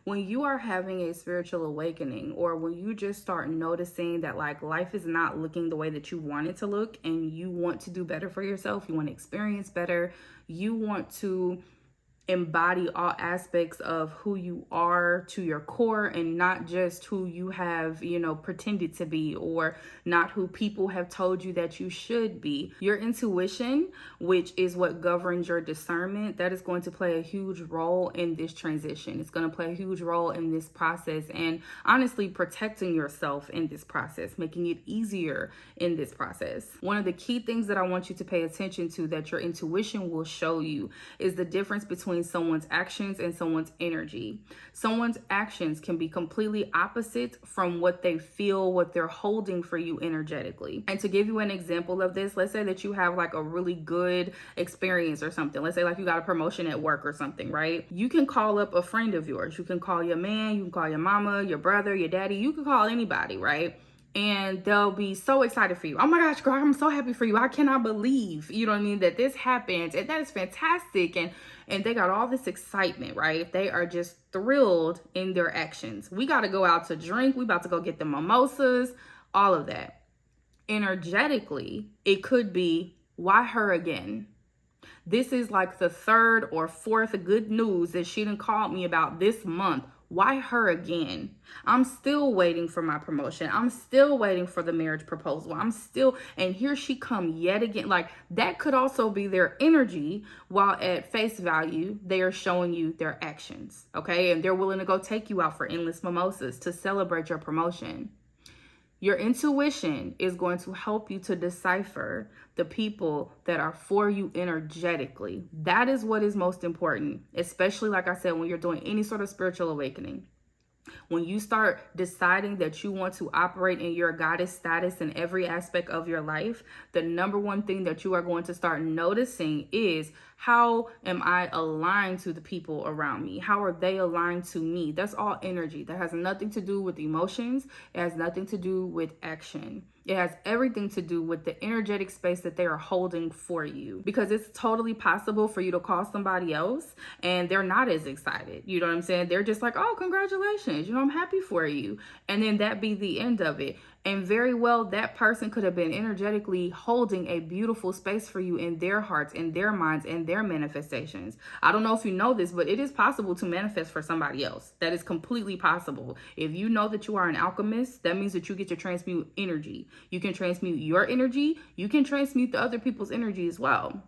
When you are having a spiritual awakening, or when you just start noticing that like life is not looking the way that you want it to look, and you want to do better for yourself, you want to experience better, you want to embody all aspects of who you are to your core, and not just who you have, pretended to be, or not who people have told you that you should be. Your intuition, which is what governs your discernment, that is going to play a huge role in this transition. It's going to play a huge role in this process, and honestly protecting yourself in this process, making it easier in this process. One of the key things that I want you to pay attention to, that your intuition will show you, is the difference between someone's actions and someone's energy. Someone's actions can be completely opposite from what they feel, what they're holding for you energetically. And to give you an example of this, let's say that you have like a really good experience or something. Let's say like you got a promotion at work or something, right? You can call up a friend of yours. You can call your man, you can call your mama, your brother, your daddy, you can call anybody, right? And they'll be so excited for you. Oh my gosh, girl, I'm so happy for you. I cannot believe, that this happened. And that is fantastic. And they got all this excitement, right? They are just thrilled in their actions. We got to go out to drink. We about to go get the mimosas, all of that. Energetically, it could be, why her again? This is like the third or fourth good news that she done called me about this month. Why her again? I'm still waiting for my promotion. I'm still waiting for the marriage proposal. And here she come yet again. Like, that could also be their energy, while at face value, they are showing you their actions, okay? And they're willing to go take you out for endless mimosas to celebrate your promotion. Your intuition is going to help you to decipher the people that are for you energetically. That is what is most important, especially, like I said, when you're doing any sort of spiritual awakening. When you start deciding that you want to operate in your goddess status in every aspect of your life, the number one thing that you are going to start noticing is, how am I aligned to the people around me? How are they aligned to me? That's all energy. That has nothing to do with emotions. It has nothing to do with action. It has everything to do with the energetic space that they are holding for you. Because it's totally possible for you to call somebody else and they're not as excited. You know what I'm saying? They're just like, oh, congratulations. I'm happy for you. And then that be the end of it. And very well, that person could have been energetically holding a beautiful space for you in their hearts, in their minds, in their manifestations. I don't know if you know this, but it is possible to manifest for somebody else. That is completely possible. If you know that you are an alchemist, that means that you get to transmute energy. You can transmute your energy. You can transmute the other people's energy as well.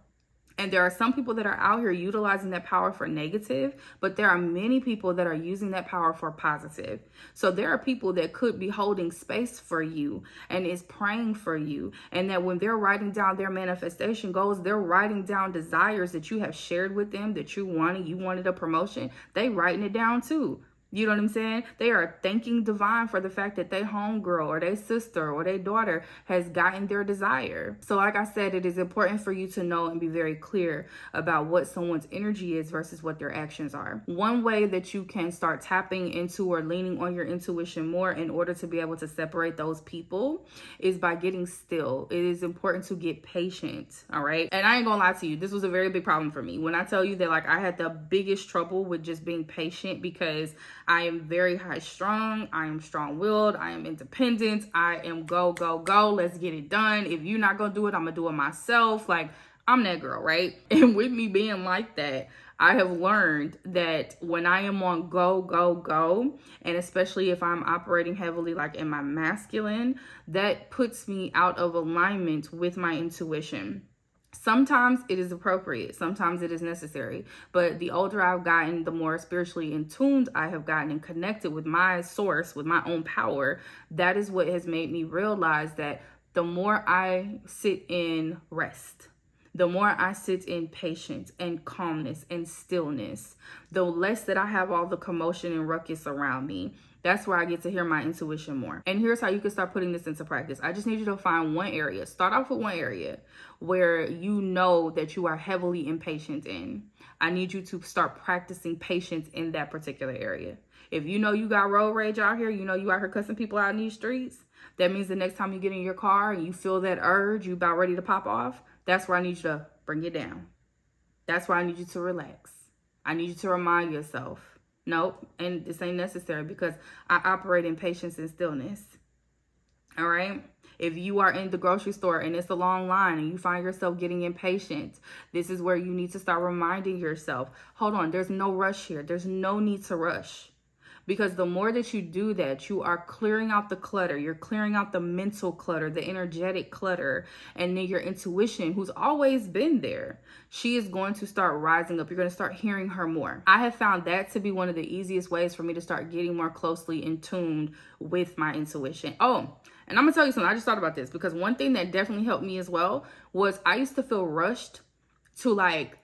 And there are some people that are out here utilizing that power for negative, but there are many people that are using that power for positive. So there are people that could be holding space for you and is praying for you. And that when they're writing down their manifestation goals, they're writing down desires that you have shared with them, that you wanted a promotion. They writing it down too. You know what I'm saying? They are thanking divine for the fact that their homegirl or their sister or their daughter has gotten their desire. So like I said, it is important for you to know and be very clear about what someone's energy is versus what their actions are. One way that you can start tapping into or leaning on your intuition more in order to be able to separate those people is by getting still. It is important to get patient, all right? And I ain't gonna lie to you, this was a very big problem for me. When I tell you that like I had the biggest trouble with just being patient, because I am very high strung. I am strong willed. I am independent. I am go, go, go. Let's get it done. If you're not going to do it, I'm going to do it myself. Like, I'm that girl, right? And with me being like that, I have learned that when I am on go, go, go, and especially if I'm operating heavily like in my masculine, that puts me out of alignment with my intuition. Sometimes it is appropriate. Sometimes it is necessary. But the older I've gotten, the more spiritually in tuned I have gotten and connected with my source, with my own power. That is what has made me realize that the more I sit in rest, the more I sit in patience and calmness and stillness, the less that I have all the commotion and ruckus around me. That's where I get to hear my intuition more. And here's how you can start putting this into practice. I just need you to find one area. Start off with one area where you know that you are heavily impatient in. I need you to start practicing patience in that particular area. If you know you got road rage out here, you know you out here cussing people out in these streets, that means the next time you get in your car and you feel that urge, you about ready to pop off, that's where I need you to bring it down. That's where I need you to relax. I need you to remind yourself, Nope. And this ain't necessary because I operate in patience and stillness. All right. If you are in the grocery store and it's a long line and you find yourself getting impatient, this is where you need to start reminding yourself, hold on, there's no rush here. There's no need to rush. Because the more that you do that, you are clearing out the clutter. You're clearing out the mental clutter, the energetic clutter. And then your intuition, who's always been there, she is going to start rising up. You're going to start hearing her more. I have found that to be one of the easiest ways for me to start getting more closely in tune with my intuition. Oh, and I'm going to tell you something. I just thought about this because one thing that definitely helped me as well was I used to feel rushed to like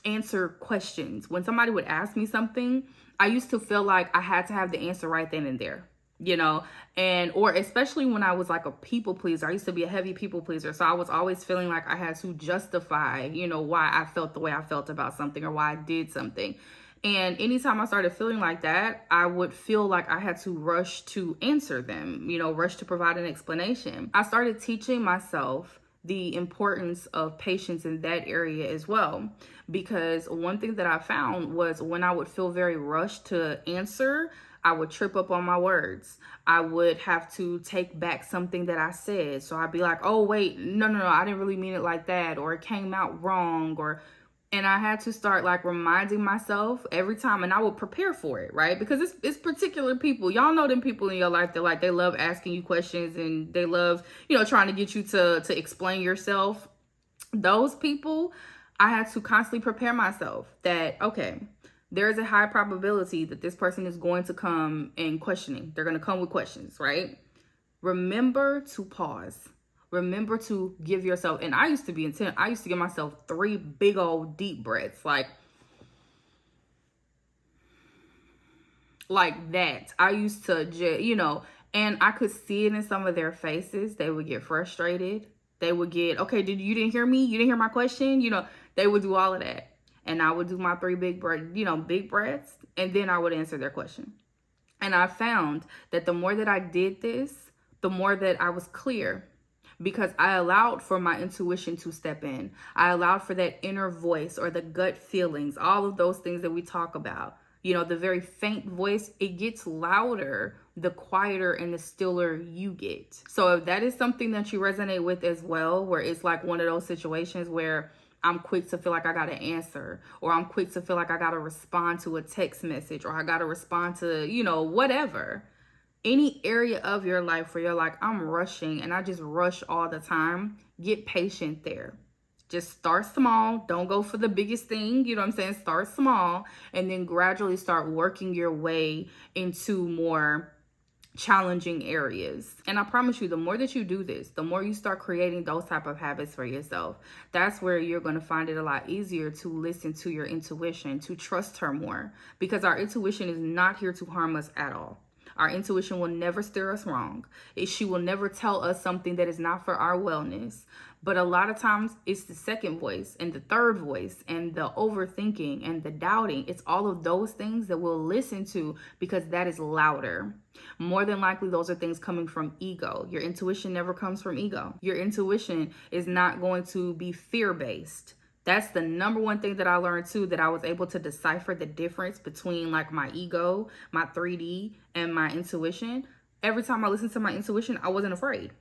answer questions. When somebody would ask me something, I used to feel like I had to have the answer right then and there, you know, and or especially when I was like a people pleaser. I used to be a heavy people pleaser. So I was always feeling like I had to justify, you know, why I felt the way I felt about something or why I did something. And anytime I started feeling like that, I would feel like I had to rush to answer them, you know, rush to provide an explanation. I started teaching myself the importance of patience in that area as well. Because one thing that I found was when I would feel very rushed to answer, I would trip up on my words. I would have to take back something that I said. So I'd be like, oh, wait, no, I didn't really mean it like that. Or it came out wrong. And I had to start like reminding myself every time, and I would prepare for it, right? Because it's particular people. Y'all know them people in your life that like they love asking you questions and they love, you know, trying to get you to explain yourself. Those people, I had to constantly prepare myself that, okay, there is a high probability that this person is going to come in questioning. They're going to come with questions, right? Remember to pause. Remember to give yourself, and I used to be intense. I used to give myself 3 big old deep breaths, like that. I used to just, you know, and I could see it in some of their faces. They would get frustrated. They would get, okay, you didn't hear me? You didn't hear my question? You know, they would do all of that. And I would do my 3 big breaths, and then I would answer their question. And I found that the more that I did this, the more that I was clear. Because I allowed for my intuition to step in. I allowed for that inner voice or the gut feelings, all of those things that we talk about. You know, the very faint voice, it gets louder the quieter and the stiller you get. So if that is something that you resonate with as well, where it's like one of those situations where I'm quick to feel like I got to answer, or I'm quick to feel like I got to respond to a text message, or I got to respond to, you know, whatever. Any area of your life where you're like, I'm rushing and I just rush all the time, get patient there. Just start small. Don't go for the biggest thing. You know what I'm saying? Start small and then gradually start working your way into more challenging areas. And I promise you, the more that you do this, the more you start creating those type of habits for yourself, that's where you're going to find it a lot easier to listen to your intuition, to trust her more, because our intuition is not here to harm us at all. Our intuition will never steer us wrong. She will never tell us something that is not for our wellness. But a lot of times it's the second voice and the third voice and the overthinking and the doubting. It's all of those things that we'll listen to because that is louder. More than likely, those are things coming from ego. Your intuition never comes from ego. Your intuition is not going to be fear-based. That's the number one thing that I learned too, that I was able to decipher the difference between like my ego, my 3D, and my intuition. Every time I listened to my intuition, I wasn't afraid.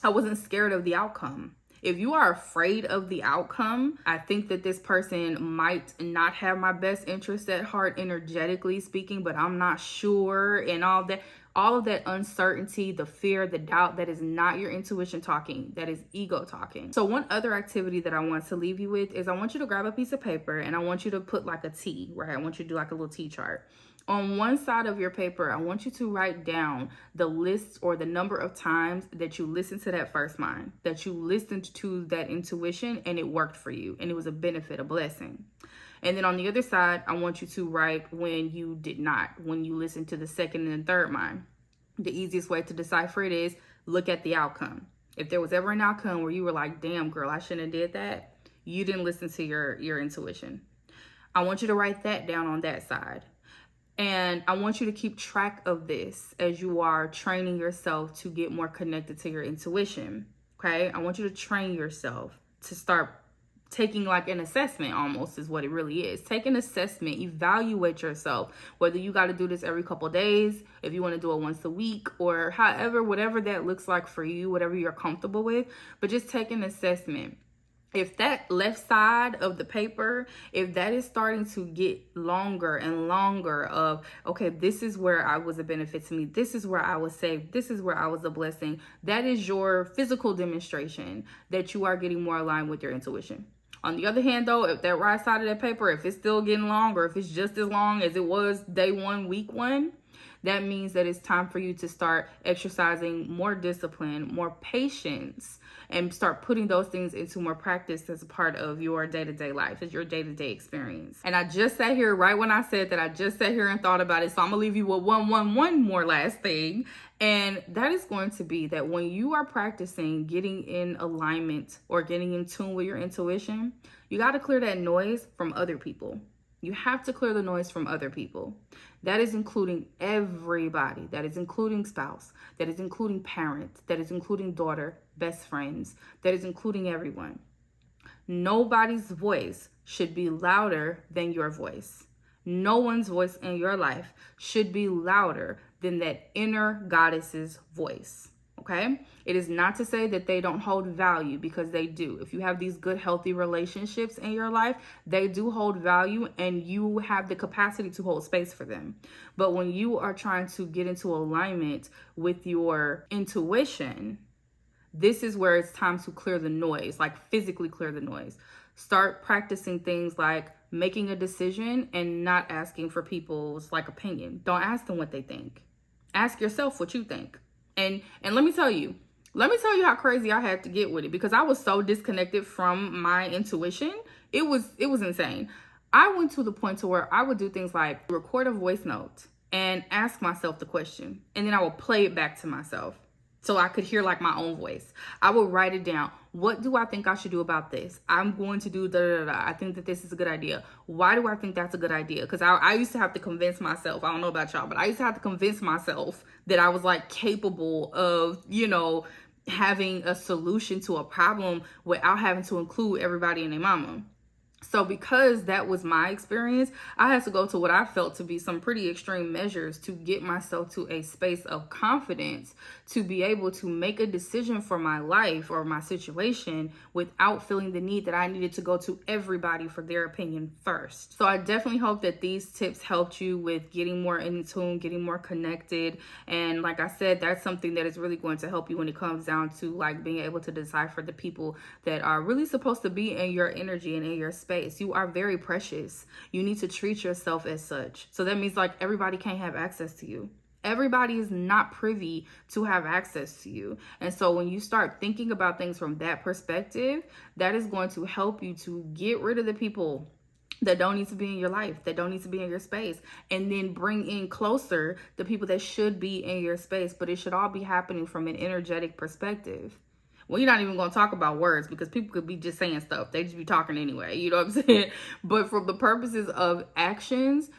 I wasn't scared of the outcome. If you are afraid of the outcome, I think that this person might not have my best interest at heart, energetically speaking, but I'm not sure, and all of that uncertainty, the fear, the doubt, that is not your intuition talking. That is ego talking. So one other activity that I want to leave you with is I want you to grab a piece of paper and I want you to put like a T, right? I want you to do like a little T chart. On one side of your paper, I want you to write down the list or the number of times that you listened to that first mind, that you listened to that intuition and it worked for you and it was a benefit, a blessing. And then on the other side, I want you to write when you did not, when you listened to the second and third mind. The easiest way to decipher it is look at the outcome. If there was ever an outcome where you were like, damn girl, I shouldn't have did that, you didn't listen to your intuition. I want you to write that down on that side. And I want you to keep track of this as you are training yourself to get more connected to your intuition, okay? I want you to train yourself to start taking like an assessment, almost is what it really is. Take an assessment, evaluate yourself, whether you got to do this every couple days, if you want to do it once a week, or however, whatever that looks like for you, whatever you're comfortable with. But just take an assessment. If that left side of the paper, if that is starting to get longer and longer of, okay, this is where I was a benefit to me, this is where I was saved, this is where I was a blessing, that is your physical demonstration that you are getting more aligned with your intuition. On the other hand, though, if that right side of that paper, if it's still getting longer, if it's just as long as it was day one, week one, that means that it's time for you to start exercising more discipline, more patience, and start putting those things into more practice as a part of your day-to-day life, as your day-to-day experience. And I just sat here right when I said that, I just sat here and thought about it. So I'm gonna leave you with one more last thing. And that is going to be that when you are practicing getting in alignment or getting in tune with your intuition, you got to clear that noise from other people. You have to clear the noise from other people. That is including everybody. That is including spouse. That is including parents. That is including daughter, best friends. That is including everyone. Nobody's voice should be louder than your voice. No one's voice in your life should be louder than that inner goddess's voice. Okay? It is not to say that they don't hold value, because they do. If you have these good, healthy relationships in your life, they do hold value, and you have the capacity to hold space for them. But when you are trying to get into alignment with your intuition, this is where it's time to clear the noise, like physically clear the noise. Start practicing things like making a decision and not asking for people's like opinion. Don't ask them what they think. Ask yourself what you think. And let me tell you how crazy I had to get with it, because I was so disconnected from my intuition. It was insane. I went to the point to where I would do things like record a voice note and ask myself the question, and then I would play it back to myself so I could hear like my own voice. I would write it down. What do I think I should do about this? I'm going to do I think that this is a good idea. Why do I think that's a good idea? Because I used to have to convince myself. I don't know about y'all, but I used to have to convince myself that I was like capable of, having a solution to a problem without having to include everybody and their mama. So because that was my experience, I had to go to what I felt to be some pretty extreme measures to get myself to a space of confidence to be able to make a decision for my life or my situation without feeling the need that I needed to go to everybody for their opinion first. So I definitely hope that these tips helped you with getting more in tune, getting more connected. And like I said, that's something that is really going to help you when it comes down to like being able to decipher the people that are really supposed to be in your energy and in your space. You are very precious. You need to treat yourself as such. So that means like everybody can't have access to you. Everybody is not privy to have access to you. And so when you start thinking about things from that perspective, that is going to help you to get rid of the people that don't need to be in your life, that don't need to be in your space, and then bring in closer the people that should be in your space. But it should all be happening from an energetic perspective. Well, you're not even going to talk about words, because people could be just saying stuff. They just be talking anyway. You know what I'm saying? But for the purposes of actions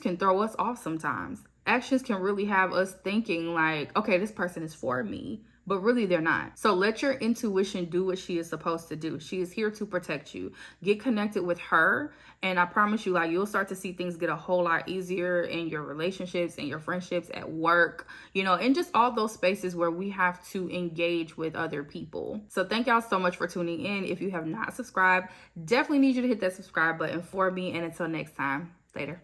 can throw us off sometimes. Actions can really have us thinking like, okay, this person is for me, but really they're not. So let your intuition do what she is supposed to do. She is here to protect you. Get connected with her, and I promise you, like, you'll start to see things get a whole lot easier in your relationships and your friendships, at work, and just all those spaces where we have to engage with other people. So thank y'all so much for tuning in. If you have not subscribed, definitely need you to hit that subscribe button for me. And until next time, later.